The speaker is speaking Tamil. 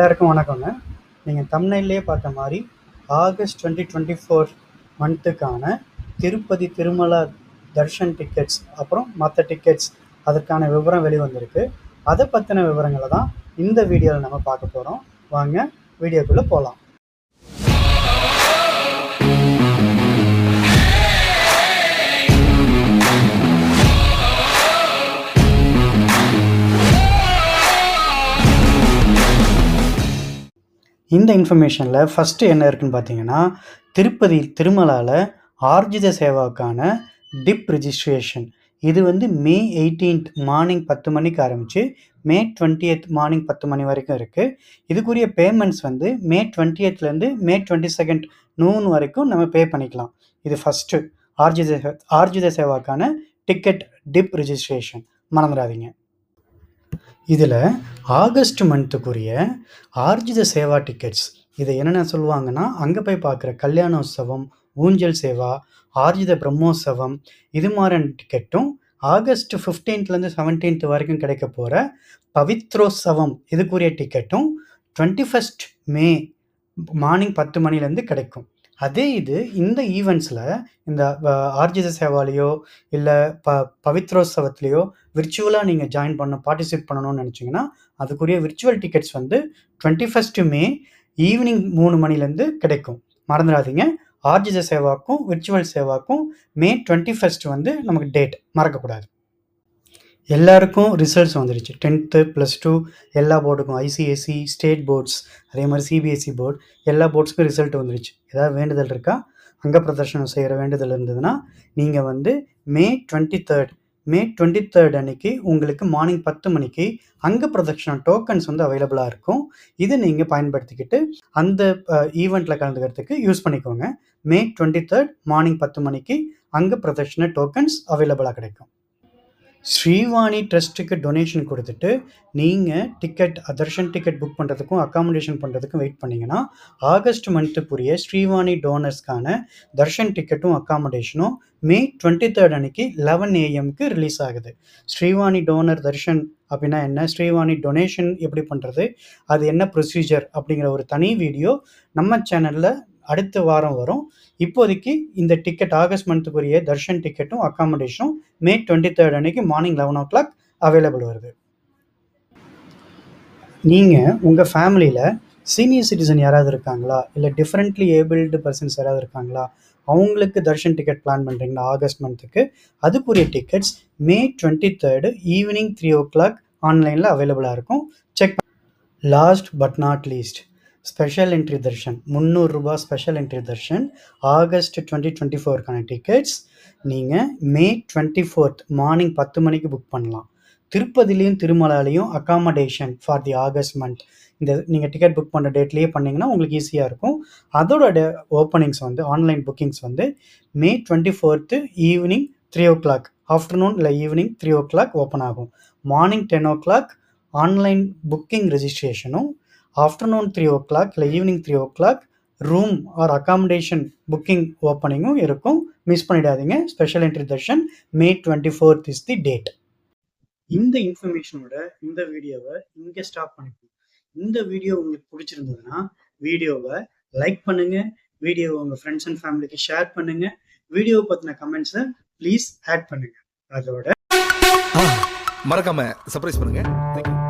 எல்லாருக்கும் வணக்கங்க. நீங்கள் தம்ப்நெயில்லேயே பார்த்த மாதிரி ஆகஸ்ட் 2024 மந்த்துக்கான திருப்பதி திருமலா தர்ஷன் டிக்கெட்ஸ் அப்புறம் மற்ற டிக்கெட்ஸ் அதற்கான விவரம் வெளிவந்திருக்கு. அதை பற்றின விவரங்களை தான் இந்த வீடியோவில் நம்ம பார்க்க போகிறோம். வாங்க வீடியோக்குள்ளே போகலாம். இந்த இன்ஃபர்மேஷனில் ஃபஸ்ட்டு என்ன இருக்குதுன்னு பார்த்தீங்கன்னா, திருப்பதி திருமலாவில் ஆர்ஜித சேவாவுக்கான டிப் ரிஜிஸ்ட்ரேஷன். இது May 18 மார்னிங் 10 மணிக்கு ஆரம்பித்து May 20 மார்னிங் 10 மணி வரைக்கும் இருக்குது. இதுக்குரிய பேமெண்ட்ஸ் May 20 May 22 நூன் வரைக்கும் நம்ம பே பண்ணிக்கலாம். இது ஃபஸ்ட்டு ஆர்ஜித சேவாக்கான டிக்கெட் டிப் ரிஜிஸ்ட்ரேஷன், மறந்துடாதீங்க. இதில் ஆகஸ்ட் மந்த்துக்குரிய ஆர்ஜித சேவா டிக்கெட்ஸ் இதை என்னென்ன சொல்லுவாங்கன்னா, அங்கே போய் பார்க்குற கல்யாணோத்சவம், ஊஞ்சல் சேவா, ஆர்ஜித பிரம்மோத்சவம் இது மாதிரியான டிக்கெட்டும், ஆகஸ்ட் 15 17 வரைக்கும் கிடைக்க போகிற பவித்ரோத்சவம் இதுக்குரிய டிக்கெட்டும் 21 மே மார்னிங் 10 மணிலேருந்து கிடைக்கும். அதே இது இந்த ஈவெண்ட்ஸில் இந்த ஆர்ஜித சேவாலேயோ இல்லை பவித்ரோத்சவத்துலேயோ விர்ச்சுவலாக நீங்கள் ஜாயின் பார்ட்டிசிபேட் பண்ணணும்னு நினச்சிங்கன்னா அதுக்குரிய விர்ச்சுவல் டிக்கெட்ஸ் 21 மே ஈவினிங் 3 மணிலேருந்து கிடைக்கும். மறந்துடாதீங்க, ஆர்ஜித சேவாக்கும் விர்ச்சுவல் சேவாக்கும் May 21 நமக்கு டேட் மறக்கக்கூடாது. எல்லாருக்கும் ரிசல்ட்ஸ் வந்துடுச்சு. 10th +2 எல்லா போர்டுக்கும், ஐசிஎஸ்சி, ஸ்டேட் போர்ட்ஸ், அதே மாதிரி சிபிஎஸ்சி போர்டு எல்லா போர்ட்ஸ்க்கும் ரிசல்ட் வந்துடுச்சு. ஏதாவது வேண்டுதல் இருக்கா? அங்க பிரதர்ஷனம் செய்கிற வேண்டுதல் இருந்ததுன்னா நீங்கள் May 23 அன்னைக்கு உங்களுக்கு மார்னிங் 10 மணிக்கு அங்க பிரதர்ஷனம் டோக்கன்ஸ் அவைலபிளாக இருக்கும். இதை நீங்கள் பயன்படுத்திக்கிட்டு அந்த ஈவெண்ட்டில் கலந்துக்கிறதுக்கு யூஸ் பண்ணிக்கோங்க. May 23 மார்னிங் 10 மணிக்கு அங்க பிரதர்ஷன டோக்கன்ஸ் அவைலபிளாக கிடைக்கும். ஸ்ரீவாணி ட்ரஸ்ட்டுக்கு டொனேஷன் கொடுத்துட்டு நீங்கள் தர்ஷன் டிக்கெட் புக் பண்ணுறதுக்கும் அக்காமடேஷன் பண்ணுறதுக்கும் வெயிட் பண்ணிங்கன்னா, ஆகஸ்ட் மந்த்துக்குரிய ஸ்ரீவாணி டோனர்ஸ்க்கான தர்ஷன் டிக்கெட்டும் அக்காமடேஷனும் May 23 அன்னைக்கு 11 AM ரிலீஸ் ஆகுது. ஸ்ரீவாணி டோனர் தர்ஷன் அப்படின்னா என்ன, ஸ்ரீவாணி டொனேஷன் எப்படி பண்ணுறது, அது என்ன ப்ரொசீஜர் அப்படிங்கிற ஒரு தனி வீடியோ நம்ம சேனலில் அடுத்த வாரம் வரும். இப்போதைக்கு இந்த டிக்கெட் ஆகஸ்ட் மந்த்துக்குரிய தர்ஷன் டிக்கெட்டும் அக்காமடேஷனும் May 23 அன்னைக்கு மார்னிங் 11 o'clock அவைலபிள் வருது. நீங்கள் உங்கள் ஃபேமிலியில் சீனியர் சிட்டிசன் யாராவது இருக்காங்களா, இல்லை டிஃப்ரெண்ட்லி ஏபிள்டு பர்சன்ஸ் யாராவது இருக்காங்களா, அவங்களுக்கு தர்ஷன் டிக்கெட் பிளான் பண்ணுறீங்களா ஆகஸ்ட் மந்த்துக்கு, அதுக்குரிய டிக்கெட்ஸ் May 23 ஈவினிங் 3 o'clock ஆன்லைனில் அவைலபிளாக இருக்கும். Check. Last but not least, special entry darshan ₹300 special entry darshan August 2024க்கான டிக்கெட்ஸ் நீங்கள் May 24 மார்னிங் 10 மணிக்கு புக் பண்ணலாம். திருப்பதிலையும் திருமலாலையும் accommodation for the August month இந்த நீங்கள் டிக்கெட் புக் பண்ணுற டேட்லேயே பண்ணிங்கன்னா உங்களுக்கு ஈஸியாக இருக்கும். அதோட openings online bookings May 24 evening 3 o'clock afternoon இல்லை ஈவினிங் 3 o'clock ஓப்பன் ஆகும். மார்னிங் 10 o'clock ஆன்லைன் புக்கிங் ரெஜிஸ்ட்ரேஷனும், ஆஃப்டர்நூன் 3 o'clock இல்லை evening 3 o'clock room or accommodation booking ஓப்பனிங்கும் இருக்கும். மிஸ் பண்ணிடாதீங்க. Special entry darshan May 24 is the date. இந்த இன்ஃபர்மேஷனோட இந்த வீடியோவை இங்கே ஸ்டாப் பண்ணிப்போம். இந்த வீடியோ உங்களுக்கு பிடிச்சிருந்ததுன்னா வீடியோவை லைக் பண்ணுங்க, வீடியோவை உங்கள் ஃப்ரெண்ட்ஸ் அண்ட் ஃபேமிலிக்கு ஷேர் பண்ணுங்க, வீடியோவை பற்றின கமெண்ட்ஸை ப்ளீஸ் ஆட் பண்ணுங்க. அதோட மறக்காம சர்ப்ரைஸ் பண்ணுங்க. தேங்க்யூ.